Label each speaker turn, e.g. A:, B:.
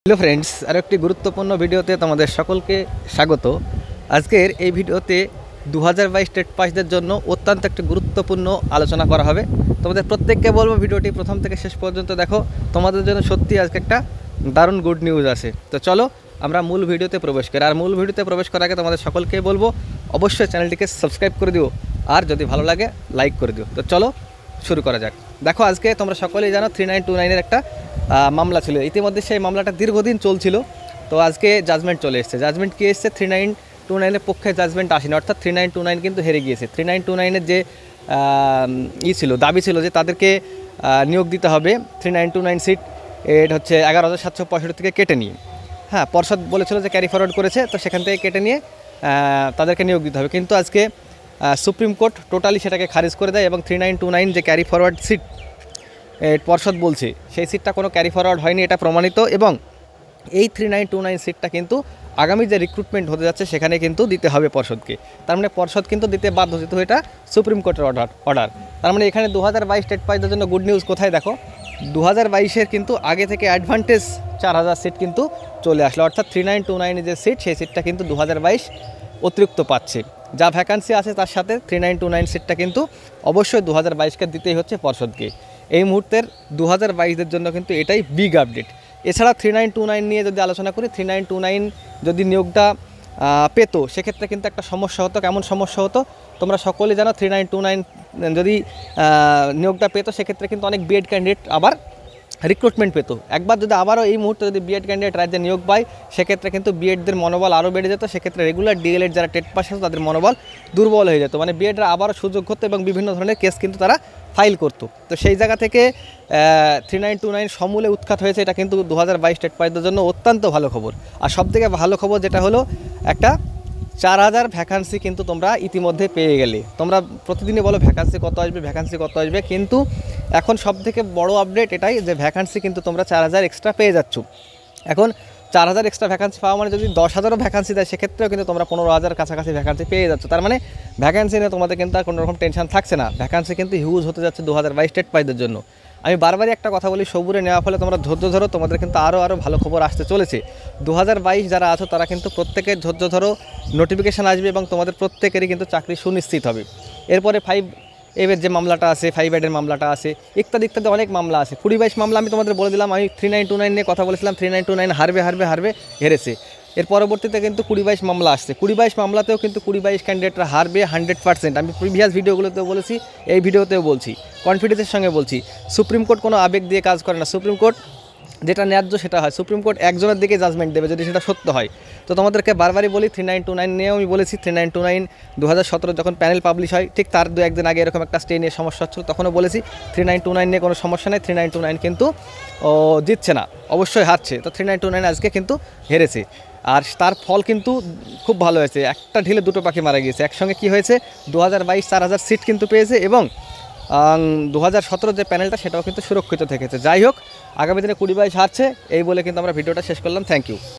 A: Hello friends, আর একটি গুরুত্বপূর্ণ ভিডিওতে তোমাদের সকলকে স্বাগত। আজকের এই ভিডিওতে 2022 স্টেট পাসদের জন্য অত্যন্ত একটি গুরুত্বপূর্ণ আলোচনা করা হবে। তোমাদের প্রত্যেককে বলবো ভিডিওটি প্রথম থেকে শেষ পর্যন্ত দেখো, তোমাদের জন্য সত্যি আজকে একটা দারুণ গুড নিউজ আছে। তো চলো আমরা মূল ভিডিওতে প্রবেশ করি। আর মূল ভিডিওতে প্রবেশ করার আগে তোমাদের সকলকে বলবো অবশ্যই চ্যানেলটিকে সাবস্ক্রাইব করে দিও, আর যদি ভালো লাগে লাইক করে দিও। তো চলো শুরু করা যাক। দেখো, আজকে তোমরা সকলেই জানো 3929-এর একটা মামলা ছিল। ইতিমধ্যে সেই মামলাটা দীর্ঘদিন চলছিল। তো আজকে জাজমেন্ট চলে এসেছে। জাজমেন্ট কী এসছে? 3929-এর পক্ষে জাজমেন্ট আসেনি, অর্থাৎ 3929 কিন্তু হেরে গিয়েছে। 3929-এর যে ছিল, দাবি ছিল যে তাদেরকে নিয়োগ দিতে হবে 3929 সিট, এটা হচ্ছে 11,765 থেকে কেটে নিয়ে। হ্যাঁ, পর্ষদ বলেছিল যে ক্যারি ফরওয়ার্ড করেছে, তো সেখান থেকে কেটে নিয়ে তাদেরকে নিয়োগ দিতে হবে। কিন্তু আজকে সুপ্রিম কোর্ট টোটালি সেটাকে খারিজ করে দেয় এবং 3929 যে ক্যারি ফরওয়ার্ড সিট পর্ষদ বলছে, সেই সিটটা কোনো ক্যারি ফরওয়ার্ড হয়নি, এটা প্রমাণিত। এবং এই 3929 সিটটা কিন্তু আগামী যে রিক্রুটমেন্ট হতে যাচ্ছে সেখানে কিন্তু দিতে হবে পর্ষদকে। তার মানে পর্ষদ কিন্তু দিতে বাধ্য, যেহেতু এটা সুপ্রিম কোর্টের অর্ডার। তার মানে এখানে 2022 স্টেট পাসদের জন্য গুড নিউজ কোথায় দেখো, 2022-এর কিন্তু আগে থেকে অ্যাডভান্টেজ 4000 সিট কিন্তু চলে আসলো, অর্থাৎ 3929 যে সিট, সেই সিটটা কিন্তু 2022 অতিরিক্ত পাচ্ছে। যা ভ্যাকান্সি আছে তার সাথে 3929 সিটটা কিন্তু অবশ্যই 2022-কে দিতেই হচ্ছে পর্ষদকে। এই মুহূর্তের 2022-দের জন্য কিন্তু এটাই বিগ আপডেট। এছাড়া 3929 নিয়ে যদি আলোচনা করি, 3929 যদি নিয়োগটা পেতো, সেক্ষেত্রে কিন্তু একটা সমস্যা হতো। কেমন সমস্যা হতো তোমরা সকলেই জানো। 3929 যদি নিয়োগটা পেতো, সেক্ষেত্রে কিন্তু অনেক বিএড ক্যান্ডিডেট আবার রিক্রুটমেন্ট পেত। একবার যদি আবারও এই মুহূর্তে যদি বিএড ক্যান্ডিডেট রাজ্যে নিয়োগ পায়, সেক্ষেত্রে কিন্তু বিএডদের মনোবল আরও বেড়ে যেত। সেক্ষেত্রে রেগুলার ডিএলএড যারা টেট পাস আছে তাদের মনোবল দুর্বল হয়ে যেত, মানে বিএডরা আবারও সুযোগ করতো এবং বিভিন্ন ধরনের কেস কিন্তু তারা ফাইল করতো। তো সেই জায়গা থেকে 3929 সমূলে উৎখাত হয়েছে। এটা কিন্তু 2022 স্টেট পাসদের জন্য অত্যন্ত ভালো খবর। আর সবথেকে ভালো খবর যেটা হলো, একটা 4000 ভ্যাকান্সি কিন্তু তোমরা ইতিমধ্যে পেয়ে গেলে। তোমরা প্রতিদিনই বলো ভ্যাকান্সি কত আসবে, ভ্যাকান্সি কত আসবে, কিন্তু এখন সবথেকে বড় আপডেট এটাই যে ভ্যাকান্সি কিন্তু তোমরা 4000 এক্সট্রা পেয়ে যাচ্ছ। এখন 4000 এক্সট্রা ভ্যাকান্সি পাওয়া মানে যদি 10,000ও ভ্যাকান্সি দেয়, সেক্ষেত্রেও কিন্তু তোমরা 15,000 কাছাকাছি ভ্যাকান্সি পেয়ে যাচ্ছ। তার মানে ভ্যাকান্সি নিয়ে তোমাদের কিন্তু আর কোনো রকম টেনশন থাকছে না। ভ্যাকান্সি কিন্তু হিউজ হতে যাচ্ছে 2022 স্টেট পাসদের জন্য। আমি বারবারই একটা কথা বলি, সবুরে নেওয়া ফলে তোমরা ধৈর্য ধরো, তোমাদের কিন্তু আরও ভালো খবর আসতে চলেছে। 2022 যারা আছো তারা কিন্তু প্রত্যেকের ধৈর্য ধরো, নোটিফিকেশান আসবে এবং তোমাদের প্রত্যেকেরই কিন্তু চাকরি সুনিশ্চিত হবে। এরপরে 5A যে মামলাটা আছে, 5A মামলাটা আছে, ইত্যাদি ইত্যাদি অনেক মামলা আছে। 2022 মামলা আমি তোমাদের বলে দিলাম। আমি 3929 নিয়ে কথা বলেছিলাম, 3929 হারবে হেরেছে। এর পরবর্তীতে কিন্তু 2022 মামলা আসছে। 2022 মামলাতেও কিন্তু 2022 ক্যান্ডিডেটরা হারবে 100%। আমি প্রিভিয়াস ভিডিওগুলোতেও বলেছি, এই ভিডিওতেও বলছি, কনফিডেন্সের সঙ্গে বলছি। সুপ্রিম কোর্ট কোনো আবেগ দিয়ে কাজ করে না। সুপ্রিম কোর্ট যেটা ন্যায্য সেটা হয়। সুপ্রিম কোর্ট একজনের দিকে জাজমেন্ট দেবে যদি সেটা সত্য হয়। তো তোমাদেরকে বারবারই বলি, 3929 নিয়েও আমি বলেছি, 3929 2017 যখন প্যানেল পাবলিশ হয়, ঠিক তার 2-1 দিন আগে এরকম একটা স্টে নিয়ে সমস্যা হচ্ছিল, তখনও বলেছি 3929 নিয়ে কোনো সমস্যা নেই, 3929 কিন্তু জিতছে না, অবশ্যই হারছে। তো 3929 আজকে কিন্তু হেরেছে, আর তার ফল কিন্তু খুব ভালো হয়েছে। একটা ঢিলে দুটো পাখি মারা গিয়েছে। একসঙ্গে কি হয়েছে, 2022 4000 সিট কিন্তু পেয়েছে এবং 2017 যে প্যানেলটা সেটাও কিন্তু সুরক্ষিত থেকেছে। যাই হোক, আগামী দিনে 2022 হারছে, এই বলে কিন্তু আমরা ভিডিওটা শেষ করলাম। Thank you.